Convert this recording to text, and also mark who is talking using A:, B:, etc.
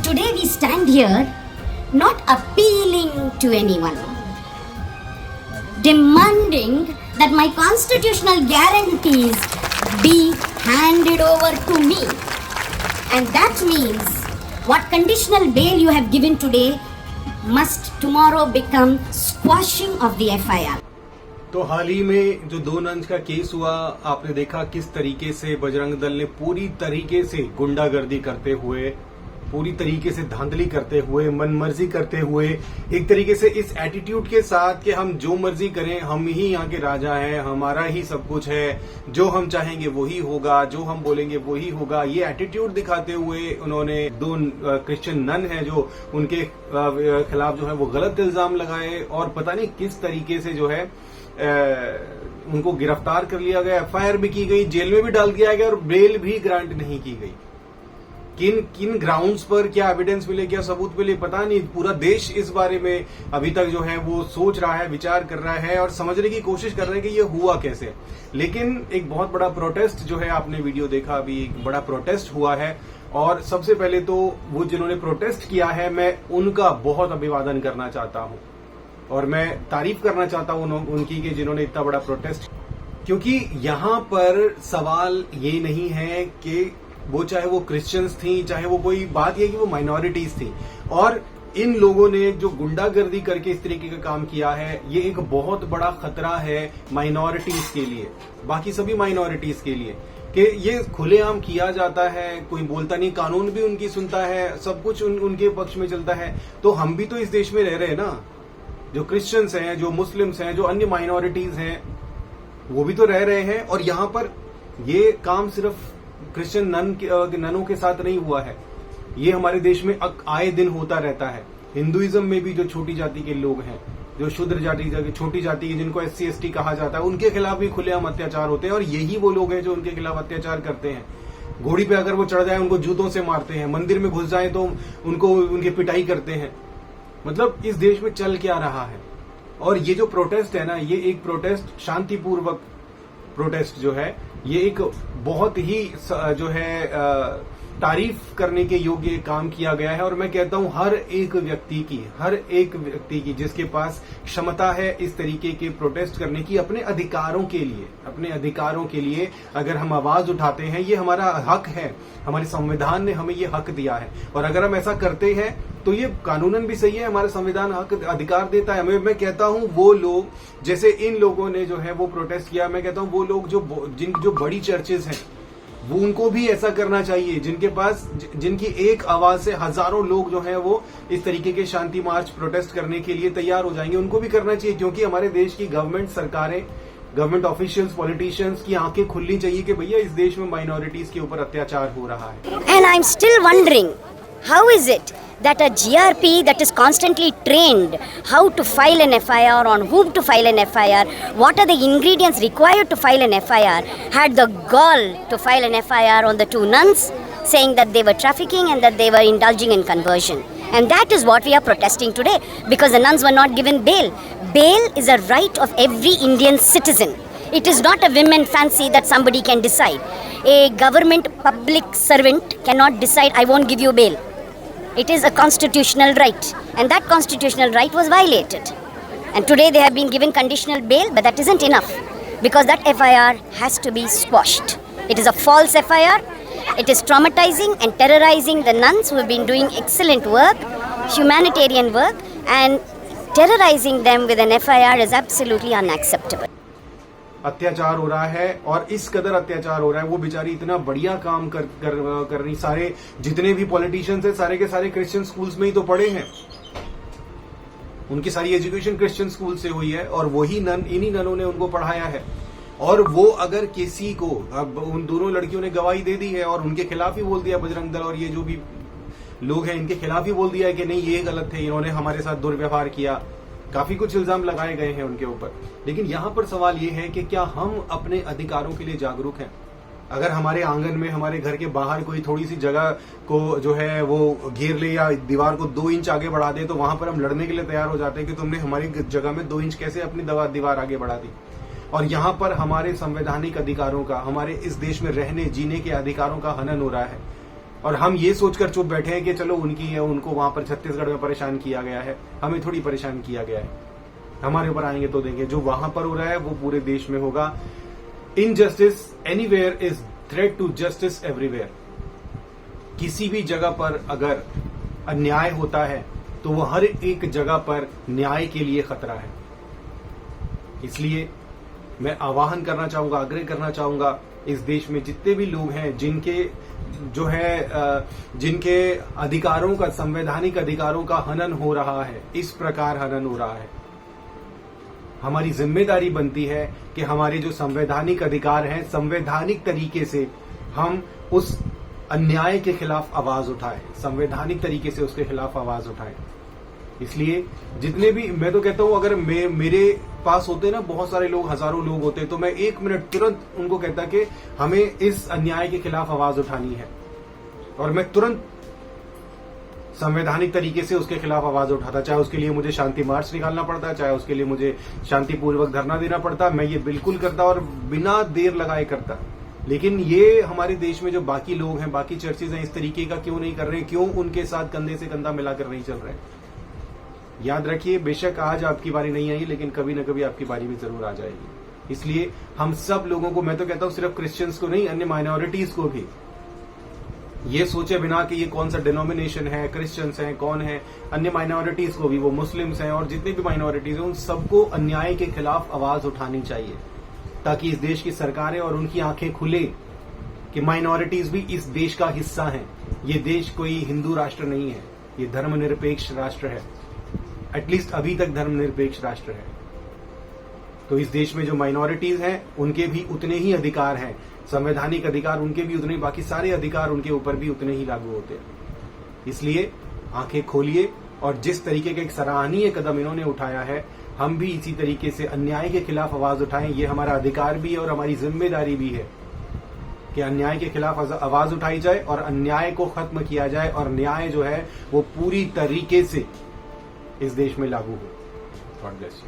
A: today we stand here not appealing to anyone, demanding that my constitutional guarantees be handed over to me. And that means what conditional bail you have given today must tomorrow become squashing of the FIR.
B: तो हाल ही में जो 2 नंज का case हुआ, आपने देखा किस तरीके से बजरंग दल ने पूरी तरीके से गुंडागर्दी करते हुए, पूरी तरीके से धांधली करते हुए, मनमर्जी करते हुए, एक तरीके से इस एटीट्यूड के साथ कि हम जो मर्जी करें, हम ही यहाँ के राजा हैं, हमारा ही सब कुछ है, जो हम चाहेंगे वही होगा, जो हम बोलेंगे वही होगा, ये एटीट्यूड दिखाते हुए उन्होंने 2 क्रिश्चियन नन हैं जो उनके खिलाफ जो है वो गलत इल्जाम लगाए और पता नहीं किस तरीके से जो है उनको गिरफ्तार कर लिया गया, एफआईआर भी की गई, जेल में भी डाल दिया गया और बेल भी ग्रांट नहीं की गई। किन ग्राउंड्स पर क्या एविडेंस मिले, क्या सबूत मिले, पता नहीं। पूरा देश इस बारे में अभी तक जो है वो सोच रहा है, विचार कर रहा है और समझने की कोशिश कर रहे हैं कि ये हुआ कैसे। लेकिन एक बहुत बड़ा प्रोटेस्ट जो है, आपने वीडियो देखा, अभी एक बड़ा प्रोटेस्ट हुआ है और सबसे पहले तो वो जिन्होंने प्रोटेस्ट किया है, मैं उनका बहुत अभिवादन करना चाहता हूं और मैं तारीफ करना चाहता हूं उनकी कि जिन्होंने इतना बड़ा प्रोटेस्ट, क्योंकि यहां पर सवाल ये नहीं है कि वो चाहे वो क्रिश्चियंस थी, चाहे वो कोई बात ये कि वो माइनॉरिटीज थी, और इन लोगों ने जो गुंडागर्दी करके इस तरीके का काम किया है, ये एक बहुत बड़ा खतरा है माइनॉरिटीज के लिए, बाकी सभी माइनॉरिटीज के लिए, कि ये खुलेआम किया जाता है, कोई बोलता नहीं, कानून भी उनकी सुनता है, सब कुछ उनके पक्ष में चलता है। तो हम भी तो इस देश में रह रहे हैं ना, जो क्रिश्चियंस हैं, जो मुस्लिम्स हैं, जो अन्य माइनॉरिटीज हैं, वो भी तो रह रहे हैं। और यहां पर ये काम सिर्फ क्रिश्चियन ननों के साथ नहीं हुआ है, ये हमारे देश में आए दिन होता रहता है। हिंदुइज्म में भी जो छोटी जाति के लोग हैं, जो शूद्र जाति, छोटी जाति, जिनको SC ST कहा जाता है, उनके खिलाफ भी खुलेआम अत्याचार होते हैं और यही वो लोग हैं जो उनके खिलाफ अत्याचार करते हैं। घोड़ी पे अगर वो चढ़ जाए उनको जूतों से मारते हैं, मंदिर में घुस जाए तो उनको उनकी पिटाई करते हैं। मतलब इस देश में चल क्या रहा है। और ये जो प्रोटेस्ट है ना, ये एक प्रोटेस्ट, शांतिपूर्वक प्रोटेस्ट जो है, ये एक बहुत ही जो है तारीफ करने के योग्य काम किया गया है। और मैं कहता हूं हर एक व्यक्ति की जिसके पास क्षमता है इस तरीके के प्रोटेस्ट करने की, अपने अधिकारों के लिए अगर हम आवाज उठाते हैं, ये हमारा हक है, हमारे संविधान ने हमें ये हक दिया है। और अगर हम ऐसा करते हैं तो ये कानूनन भी सही है, हमारा संविधान हक अधिकार देता है हमें। मैं कहता हूं वो लोग, जैसे इन लोगों ने जो है वो प्रोटेस्ट किया, मैं कहता हूं वो लोग जो बड़ी चर्चेज हैं, वो उनको भी ऐसा करना चाहिए, जिनकी एक आवाज से हजारों लोग जो हैं वो इस तरीके के शांति मार्च प्रोटेस्ट करने के लिए तैयार हो जाएंगे, उनको भी करना चाहिए। क्योंकि हमारे देश की गवर्नमेंट, सरकारें, गवर्नमेंट ऑफिशियल्स, पॉलिटिशियंस की आंखें खुलनी चाहिए कि भैया इस देश में माइनॉरिटीज के ऊपर अत्याचार हो रहा है।
A: And I'm still wondering, how is it that a GRP that is constantly trained how to file an FIR, on whom to file an FIR, what are the ingredients required to file an FIR, had the gall to file an FIR on the 2 nuns, saying that they were trafficking and that they were indulging in conversion. And that is what we are protesting today, because the nuns were not given bail. Bail is a right of every Indian citizen. It is not a women fancy that somebody can decide. A government public servant cannot decide, I won't give you bail. It is a constitutional right, and that constitutional right was violated. And today they have been given conditional bail, but that isn't enough, because that FIR has to be squashed. It is a false FIR. It is traumatizing and terrorizing the nuns who have been doing excellent work, humanitarian work, and terrorizing them with an FIR is absolutely unacceptable.
B: अत्याचार हो रहा है और इस कदर अत्याचार हो रहा है। वो बेचारी इतना बढ़िया काम कर रही, सारे जितने भी पॉलिटिशियंस हैं सारे के सारे क्रिश्चियन स्कूल्स में ही तो पढ़े हैं, उनकी सारी एजुकेशन क्रिश्चियन स्कूल से हुई है और वही इन्हीं ननों ने उनको पढ़ाया है। और वो अगर किसी को, अब उन दोनों लड़कियों ने गवाही दे दी है और उनके खिलाफ ही बोल दिया, बजरंग दल और ये जो भी लोग हैं इनके खिलाफ ही बोल दिया कि नहीं ये गलत थे, इन्होंने हमारे साथ दुर्व्यवहार किया, काफी कुछ इल्जाम लगाए गए हैं उनके ऊपर। लेकिन यहाँ पर सवाल ये है कि क्या हम अपने अधिकारों के लिए जागरूक हैं? अगर हमारे आंगन में, हमारे घर के बाहर कोई थोड़ी सी जगह को जो है वो घेर ले या दीवार को 2 इंच आगे बढ़ा दे, तो वहां पर हम लड़ने के लिए तैयार हो जाते हैं कि तुमने हमारी जगह में 2 इंच कैसे अपनी दीवार आगे बढ़ा दी। और यहाँ पर हमारे संवैधानिक अधिकारों का, हमारे इस देश में रहने जीने के अधिकारों का हनन हो रहा है। और हम ये सोचकर चुप बैठे हैं कि चलो उनकी है, उनको वहां पर छत्तीसगढ़ में परेशान किया गया है, हमें थोड़ी परेशान किया गया है, हमारे ऊपर आएंगे तो देंगे। जो वहां पर हो रहा है वो पूरे देश में होगा। Injustice anywhere is threat to justice everywhere. किसी भी जगह पर अगर अन्याय होता है तो वो हर एक जगह पर न्याय के लिए खतरा है। इसलिए मैं आह्वान करना चाहूंगा, आग्रह करना चाहूंगा इस देश में जितने भी लोग हैं जिनके अधिकारों का, संवैधानिक अधिकारों का हनन हो रहा है, इस प्रकार हनन हो रहा है, हमारी जिम्मेदारी बनती है कि हमारे जो संवैधानिक अधिकार हैं, संवैधानिक तरीके से हम उस अन्याय के खिलाफ आवाज उठाएं, संवैधानिक तरीके से उसके खिलाफ आवाज उठाएं। इसलिए जितने भी, मैं तो कहता हूं अगर मेरे पास होते ना बहुत सारे लोग, हजारों लोग होते, तो मैं 1 मिनट तुरंत उनको कहता कि हमें इस अन्याय के खिलाफ आवाज उठानी है, और मैं तुरंत संवैधानिक तरीके से उसके खिलाफ आवाज उठाता। चाहे उसके लिए मुझे शांति मार्च निकालना पड़ता, चाहे उसके लिए मुझे शांतिपूर्वक धरना देना पड़ता, मैं ये बिल्कुल करता और बिना देर लगाए करता। लेकिन ये हमारे देश में जो बाकी लोग हैं, बाकी चर्चेज हैं, इस तरीके का क्यों नहीं कर रहे हैं? क्यों उनके साथ कंधे से कंधा मिलाकर नहीं चल रहे? याद रखिए, बेशक आज आपकी बारी नहीं आई, लेकिन कभी न कभी आपकी बारी भी जरूर आ जाएगी। इसलिए हम सब लोगों को, मैं तो कहता हूं सिर्फ क्रिश्चियंस को नहीं, अन्य माइनॉरिटीज को भी ये सोचे बिना कि ये कौन सा डिनोमिनेशन है, क्रिश्चियंस हैं, कौन है, अन्य माइनॉरिटीज को भी, वो मुस्लिम्स हैं और जितने भी माइनॉरिटीज हैं, उन सबको अन्याय के खिलाफ आवाज उठानी चाहिए, ताकि इस देश की सरकारें और उनकी आंखें खुले कि माइनॉरिटीज भी इस देश का हिस्सा हैं। ये देश कोई हिंदू राष्ट्र नहीं है, ये धर्मनिरपेक्ष राष्ट्र है। एटलीस्ट अभी तक धर्मनिरपेक्ष राष्ट्र है। तो इस देश में जो माइनॉरिटीज हैं उनके भी उतने ही अधिकार हैं, संवैधानिक अधिकार उनके भी उतने, बाकी सारे अधिकार उनके ऊपर भी उतने ही लागू होते हैं। इसलिए आंखें खोलिए, और जिस तरीके का एक सराहनीय कदम इन्होंने उठाया है, हम भी इसी तरीके से अन्याय के खिलाफ आवाज उठाएं। ये हमारा अधिकार भी है और हमारी जिम्मेदारी भी है कि अन्याय के खिलाफ आवाज उठाई जाए और अन्याय को खत्म किया जाए, और न्याय जो है वो पूरी तरीके से इस देश में लागू हो। God bless you.